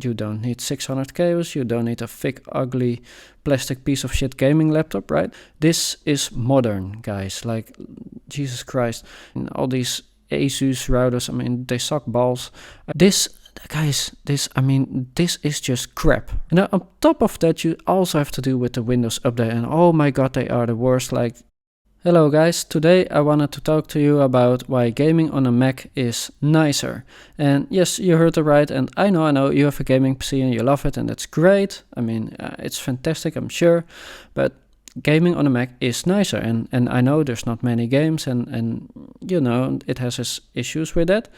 you don't need 600 cables, you don't need a thick, ugly, plastic piece of shit gaming laptop, right? This is modern, guys. Like, Jesus Christ. And all these Asus routers, I mean, they suck balls. This is just crap. And on top of that, you also have to deal with the Windows update, and oh my god, they are the worst. Like, hello guys, today I wanted to talk to you about why gaming on a Mac is nicer. And yes, you heard it right, and I know you have a gaming PC and you love it, and that's great. I mean, it's fantastic, I'm sure, but gaming on a Mac is nicer, and I know there's not many games, and you know, it has its issues with that,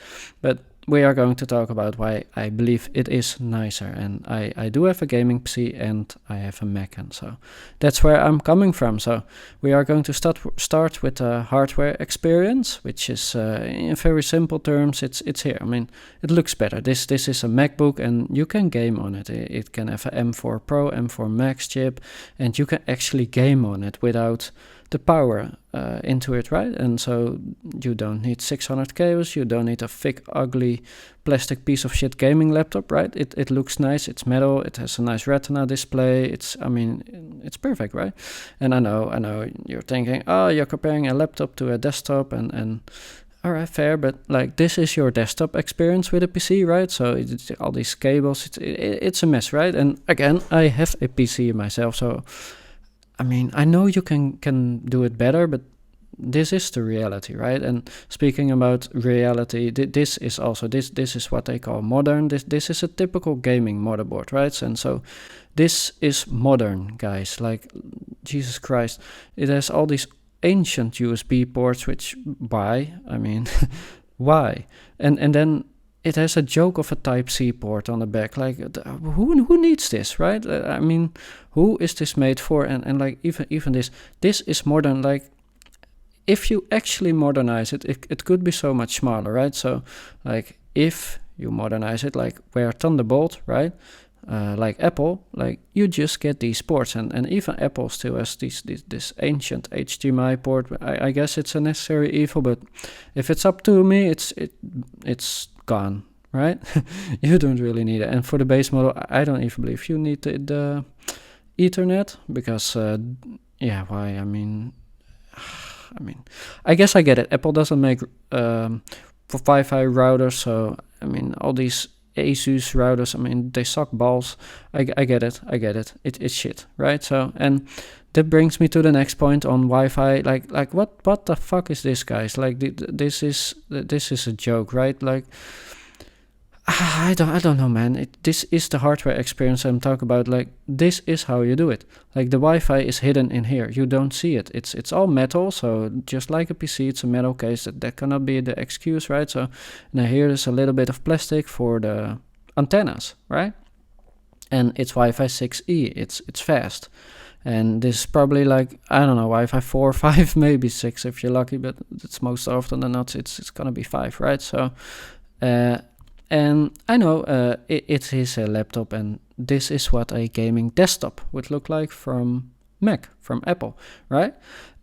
but we are going to talk about why I believe it is nicer. And I do have a gaming PC and I have a Mac, and so that's where I'm coming from. So we are going to start with the hardware experience, which is in very simple terms, it's here. I mean, it looks better. This is a MacBook and you can game on it. It can have an M4 Pro, M4 Max chip, and you can actually game on it without the power into it, right? And so you don't need 600 cables, you don't need a thick, ugly, plastic piece of shit gaming laptop, right? It looks nice, it's metal, it has a nice retina display, it's perfect, right? And I know you're thinking, oh, you're comparing a laptop to a desktop, and all right, fair, but like, this is your desktop experience with a PC, right? So it's all these cables, it's a mess, right? And again, I have a PC myself, so I mean, I know you can do it better, but this is the reality, right? And speaking about reality, this is also this is what they call modern. This is a typical gaming motherboard, right? And so this is modern, guys. Like, Jesus Christ, it has all these ancient USB ports, which why? I mean, why? And then it has a joke of a Type-C port on the back. Like, who needs this, right? I mean, who is this made for? And like, even this is modern. Like, if you actually modernize it, it could be so much smaller, right? So, like, if you modernize it, like, where Thunderbolt, right? Like Apple, like, you just get these ports, and even Apple still has this ancient HDMI port. I guess it's a necessary evil, but if it's up to me, it's gone, right? You don't really need it. And for the base model, I don't even believe you need the Ethernet, because yeah, why? I mean, I guess I get it. Apple doesn't make Wi-Fi routers, so I mean, all these Asus routers, I mean, they suck balls. I get it. It's shit, right? So, and that brings me to the next point on Wi-Fi. Like what the fuck is this, guys? Like, this is a joke, right? Like, I don't know, man. This is the hardware experience I'm talking about. Like, this is how you do it. Like, the Wi-Fi is hidden in here. You don't see it. It's all metal. So just like a PC, it's a metal case. That cannot be the excuse, right? So now here is a little bit of plastic for the antennas, right? And it's Wi-Fi 6E. It's fast. And this is probably like, I don't know, Wi-Fi 4, 5, maybe 6 if you're lucky, but it's most often than not, it's gonna be 5, right? So, and I know it is a laptop, and this is what a gaming desktop would look like from Apple, right?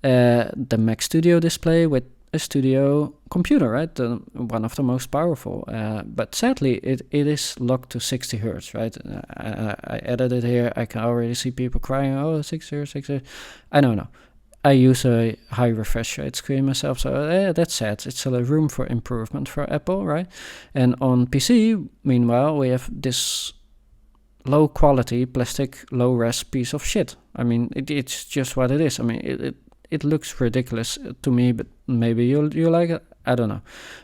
The Mac Studio display with a studio computer, right? One of the most powerful. But sadly, it is locked to 60 hertz, right? I added it here. I can already see people crying, oh, 60 hertz, 60 hertz. I don't know. I use a high refresh rate screen myself, so that's sad. It's still a room for improvement for Apple, right? And on PC, meanwhile, we have this low quality plastic low res piece of shit. I mean, it's just what it is. I mean, it looks ridiculous to me, but maybe you like it. I don't know.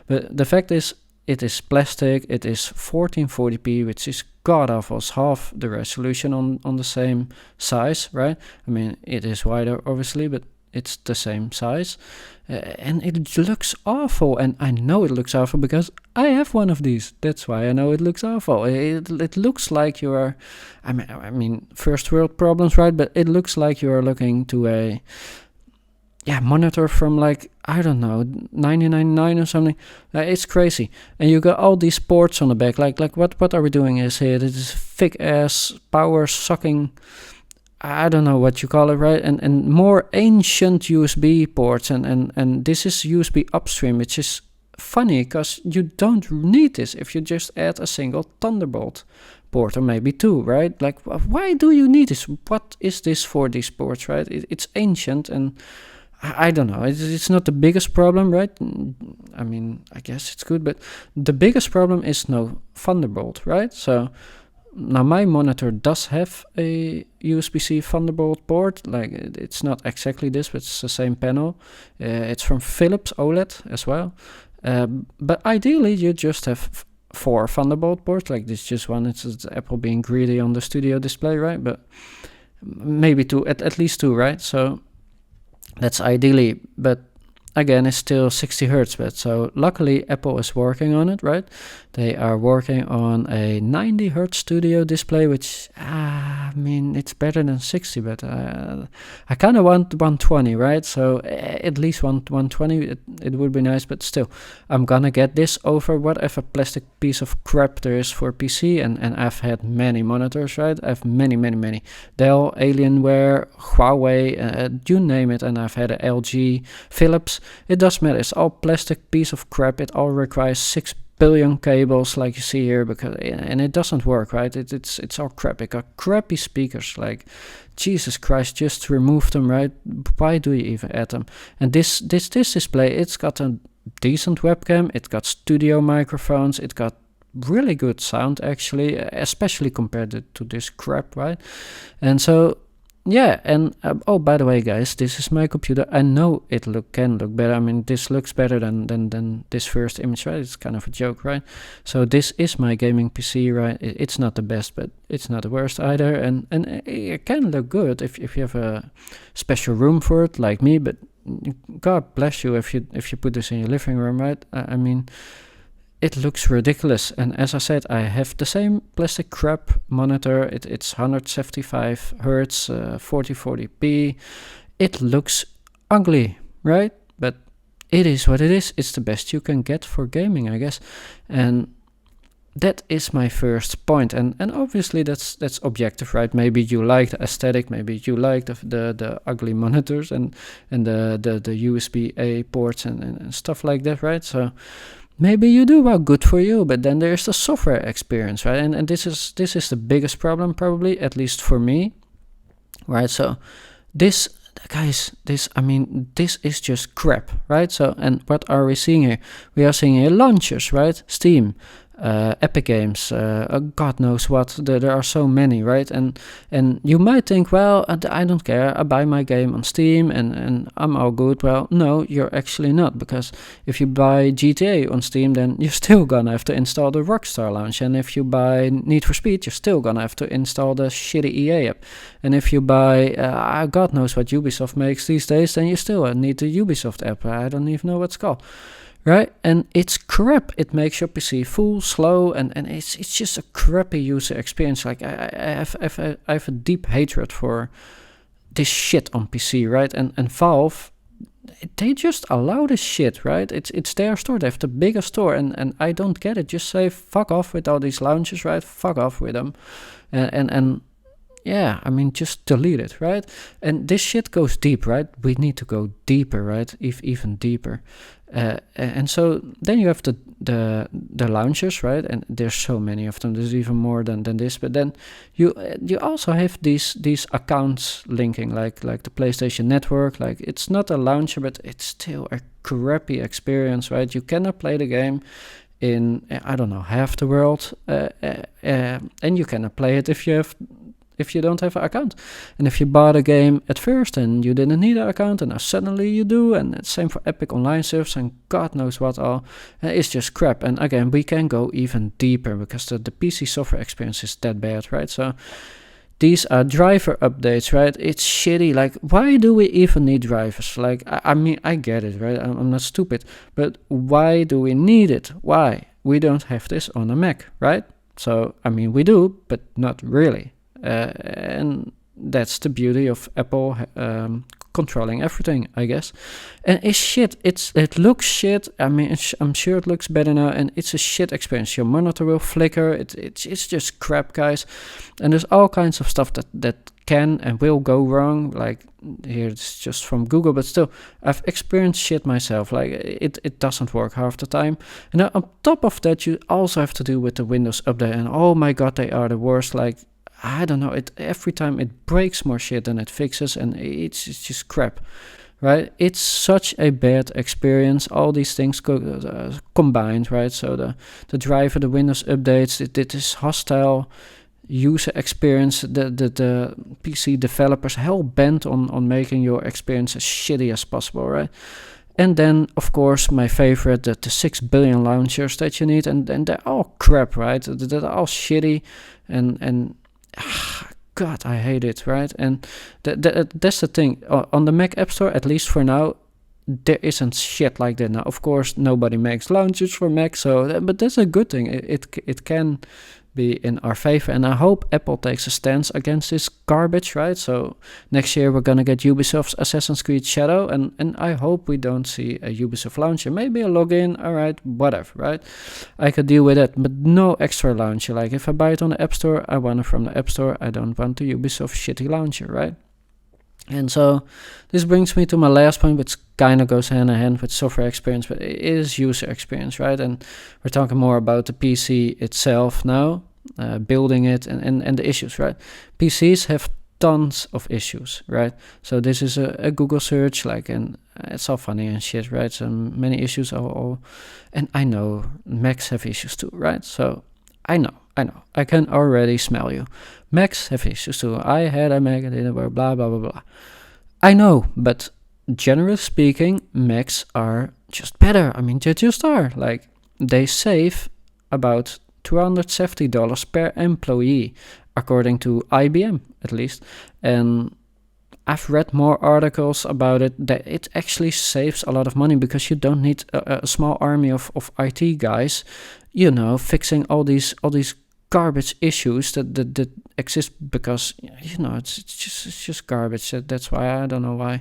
But the fact is, it is plastic. It is 1440p, which is god awful. It's half the resolution on the same size, right? I mean, it is wider, obviously, but it's the same size. And it looks awful. And I know it looks awful because I have one of these. That's why I know it looks awful. It looks like you are, I mean, first world problems, right? But it looks like you are looking to a monitor from, like, I don't know, 1999 or something. It's crazy. And you got all these ports on the back. Like what are we doing is here? This is thick ass power sucking, I don't know what you call it, right? And more ancient USB ports, and this is USB upstream, which is funny because you don't need this if you just add a single Thunderbolt port or maybe 2, right? Like, why do you need this? What is this for, these ports, right? It's ancient, and I don't know. It's not the biggest problem, right? I mean, I guess it's good, but the biggest problem is no Thunderbolt, right? So now my monitor does have a USB-C Thunderbolt port. Like, it's not exactly this, but it's the same panel. It's from Phillips OLED as well. But ideally, you just have 4 Thunderbolt ports. Like, this just one. It's Apple being greedy on the studio display, right? But maybe 2, at least 2, right? So that's ideally, but again, it's still 60 hertz. But so luckily Apple is working on it, right? They are working on a 90 hertz studio display, which I mean, it's better than 60, but I kind of want 120, right? So at least 120, it would be nice, but still, I'm gonna get this over whatever plastic piece of crap there is for PC, and I've had many monitors, right? I have many. Dell, Alienware, Huawei, you name it, and I've had a LG, Phillips. It doesn't matter. It's all plastic piece of crap. It all requires 6 billion cables, like you see here, and it doesn't work, right? It's all crap. It got crappy speakers. Like, Jesus Christ, just remove them, right? Why do you even add them? And this display, it's got a decent webcam. It got studio microphones. It got really good sound, actually, especially compared to this crap, right? And so, yeah, and oh, by the way, guys, this is my computer. I know it can look better. I mean, this looks better than this first image, right? It's kind of a joke, right? So this is my gaming PC, right? It's not the best, but it's not the worst either. And it can look good if you have a special room for it, like me. But God bless you if you put this in your living room, right? I mean, it looks ridiculous, and as I said, I have the same plastic crap monitor. It's 175 hertz, 4040p. It looks ugly, right? But it is what it is. It's the best you can get for gaming, I guess. And that is my first point, and obviously that's objective, right? Maybe you like the aesthetic, maybe you like the ugly monitors and the USB-A ports and stuff like that, right? So maybe you do, well, good for you, but then there's the software experience, right? And this is the biggest problem, probably, at least for me, right? So this, guys, this is just crap, right? So, and what are we seeing here? We are seeing here launchers, right? Steam, Epic Games, God knows what. There are so many, right? And you might think, well, I don't care. I buy my game on Steam and I'm all good. Well, no, you're actually not, because if you buy GTA on Steam, then you're still gonna have to install the Rockstar launch. And if you buy Need for Speed, you're still gonna have to install the shitty EA app. And if you buy, God knows what Ubisoft makes these days, then you still need the Ubisoft app. I don't even know what it's called. Right? And it's crap. It makes your PC full, slow, and it's just a crappy user experience. Like, I have a deep hatred for this shit on PC, right? And Valve, they just allow this shit, right? It's their store. They have the biggest store, and I don't get it. Just say fuck off with all these launches, right? Fuck off with them, and yeah, I mean, just delete it, right? And this shit goes deep, right? We need to go deeper, right? Even deeper. And so then you have the launchers, right? And there's so many of them. There's even more than this. But then you also have these accounts linking, like the PlayStation Network. Like, it's not a launcher, but it's still a crappy experience, right? You cannot play the game in, I don't know, half the world, and you cannot play it if you don't have an account. And if you bought a game at first and you didn't need an account, and now suddenly you do, and it's same for Epic Online Service and God knows what all, it's just crap. And again, we can go even deeper, because the PC software experience is that bad, right? So these are driver updates, right? It's shitty. Like, why do we even need drivers? Like, I mean, I get it, right? I'm not stupid, but why do we need it? Why? We don't have this on a Mac, right? So, I mean, we do, but not really. And that's the beauty of Apple controlling everything, I guess. And it's shit. It looks shit. I mean, I'm sure it looks better now, and it's a shit experience. Your monitor will flicker. It's just crap, guys. And there's all kinds of stuff that can and will go wrong. Like here, it's just from Google, but still, I've experienced shit myself. Like it doesn't work half the time. And now on top of that, you also have to deal with the Windows update. And oh my god, they are the worst. Like I don't know. Every time it breaks more shit than it fixes, and it's just crap. Right, it's such a bad experience. All these things combined, right? So the driver, the Windows updates, it is hostile user experience. The PC developers hell bent on making your experience as shitty as possible, right? And then, of course, my favorite, the 6 billion launchers that you need, and they're all crap, right? They're all shitty, and God, I hate it, right? And that's the thing. On the Mac App Store, at least for now, there isn't shit like that. Now, of course, nobody makes launchers for Mac, but that's a good thing. It can be in our favor, and I hope Apple takes a stance against this garbage, right? So next year we're gonna get Ubisoft's Assassin's Creed Shadow, and I hope we don't see a Ubisoft launcher. Maybe a login, alright, whatever, right? I could deal with that, but no extra launcher. Like if I buy it on the App Store, I want it from the App Store. I don't want the Ubisoft shitty launcher, right? And so this brings me to my last point, which kind of goes hand in hand with software experience, but it is user experience, right? And we're talking more about the PC itself now, building it and the issues, right? PCs have tons of issues, right? So this is a Google search, like, and it's all funny and shit, right? So many issues, and I know Macs have issues too, right? So I know. I can already smell you. Macs have issues too. I had a Mac and it didn't work, blah, blah, blah, blah. I know, but generally speaking, Macs are just better. I mean, they just are. Like, they save about $270 per employee, according to IBM, at least. And I've read more articles about it, that it actually saves a lot of money because you don't need a small army of IT guys, you know, fixing all these garbage issues that exist because, you know, it's just garbage. That's why, I don't know why.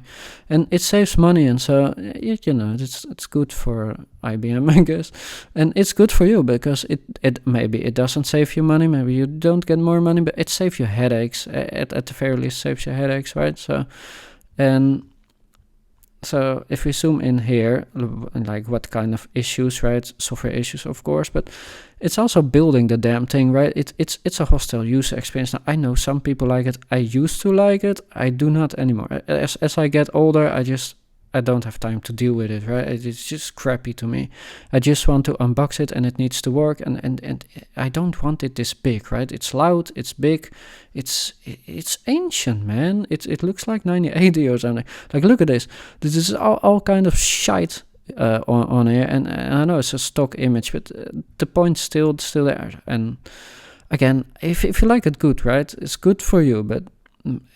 And it saves money, and so, you know, it's good for IBM, I guess. And it's good for you because it maybe it doesn't save you money, maybe you don't get more money, but it saves you headaches. At the very least, saves you headaches, right? So if we zoom in here, like what kind of issues, right? Software issues, of course, but it's also building the damn thing, right? It's a hostile user experience. Now, I know some people like it. I used to like it. I do not anymore. As I get older, I don't have time to deal with it, right? It's just crappy to me. I just want to unbox it and it needs to work, and I don't want it this big, right? It's loud, it's big, it's ancient, man. It looks like 1980 or something. Like, look at this. This is all kind of shite on here, and I know it's a stock image, but the point's still there. And again, if you like it, good, right? It's good for you, but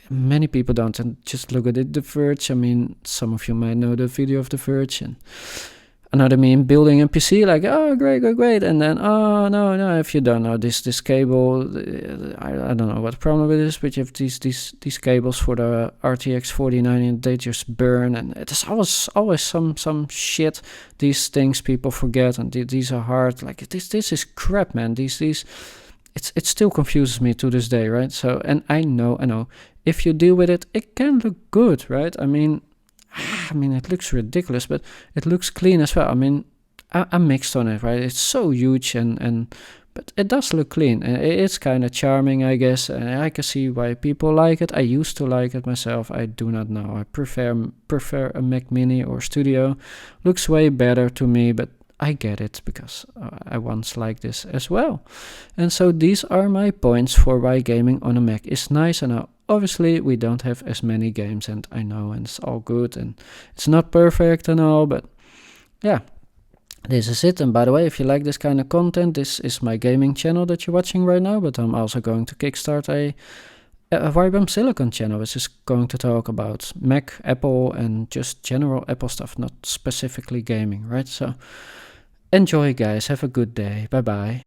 many people don't. And just look at it, The Verge. I mean, some of you might know the video of The Verge, and another meme building a PC, like, oh, great, and then, oh, no, if you don't know this cable, I don't know what the problem with this, but you have these cables for the RTX 4090, and they just burn, and it's always some shit. These things people forget, and these are hard. Like, this is crap, man. It still confuses me to this day, right? So, and I know, if you deal with it, it can look good, right? I mean, it looks ridiculous, but it looks clean as well. I mean, I'm mixed on it, right? It's so huge, but it does look clean. And it's kind of charming, I guess. And I can see why people like it. I used to like it myself. I do not know. I prefer a Mac Mini or Studio. Looks way better to me, but I get it because I once liked this as well. And so these are my points for why gaming on a Mac is nice. And obviously we don't have as many games, and I know, and it's all good, and it's not perfect and all, but yeah, this is it. And by the way, if you like this kind of content, this is my gaming channel that you're watching right now, but I'm also going to kickstart a Vibram Silicon channel, which is going to talk about Mac, Apple, and just general Apple stuff, not specifically gaming, right? So enjoy, guys. Have a good day. Bye bye.